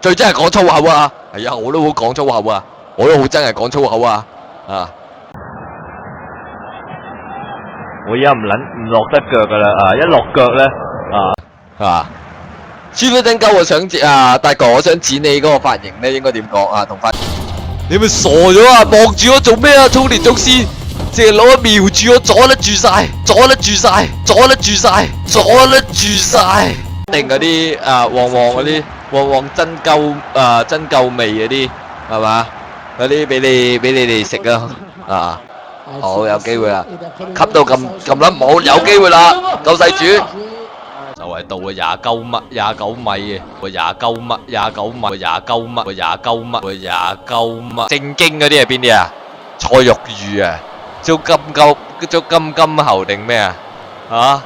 最憎係講粗口啊！係啊，我都好講粗口啊，我都好憎係講粗口啊！啊！我而家唔落得腳噶啦，一落腳咧係嘛？黐咗頂鳩，我想剪啊，大哥，我想剪你嗰個髮型咧，應該點講啊？同髮，你咪傻咗啊！望住我做咩啊？操練宗師，淨係攞瞄住我，阻得住晒，阻得住晒，阻得住晒，阻得住晒。定嗰啲旺嗰啲旺真夠味嗰啲係嘛？嗰啲俾你哋食啊！好有機會啦，吸到咁撚冇，有機會啦，救世主！就係到啊29米嘅，29米。正經嗰啲係邊啲啊？蔡玉玉啊，做金喉定咩啊？啊！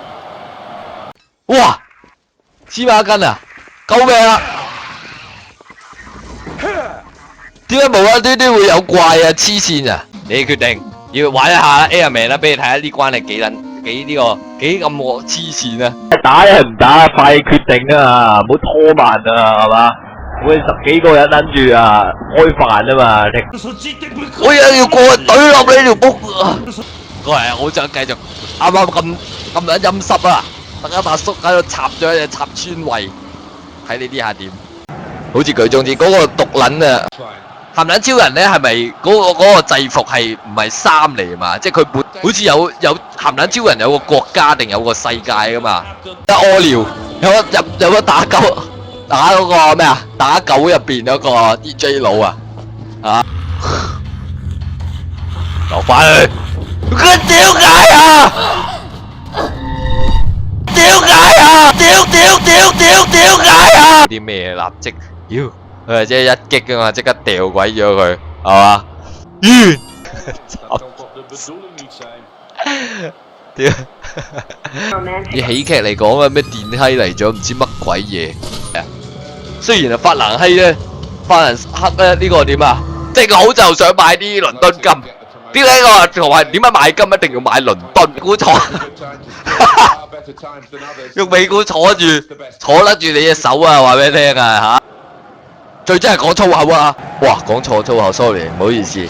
哇！黐孖筋啊！救命啊！點解無啦端端會有怪啊？黐線啊！你決定要玩一下啦 ，Airman 啦，俾你睇下呢關係幾咁黐線啊！打一係唔打，快決定啊，唔好拖慢啊，係嘛？我哋10幾個人諗住開飯啊嘛，我而家要過去懟落你條卜啊！過嚟，我想繼續啱咁撚陰濕啊！大家把叔喺度插咗一隻插穿胃，睇你啲下點？好似舉中指嗰個毒撚啊！鹹撚超人咧係咪嗰個制服係唔係衫嚟嘛？即係佢好似有鹹撚超人有個國家定有個世界噶嘛？一屙尿有個打狗打嗰個咩啊？打狗入邊嗰個 DJ 佬啊！落翻去！佢點解啊？點解啊？點解啊？啲咩立即妖？佢係即係一擊噶嘛，即刻掉鬼咗佢，係嘛？屌！以喜劇嚟講啊，咩電梯嚟咗唔知乜鬼嘢。雖然係法蘭希咧，法蘭克咧呢個點啊？即係佢好就想買啲倫敦金。點解我話同埋點解買金一定要買倫敦股坐？用美股坐得住你隻手啊！話俾你聽啊嚇！最憎係講粗口啊！哇，講錯粗口 ，sorry，唔好意思。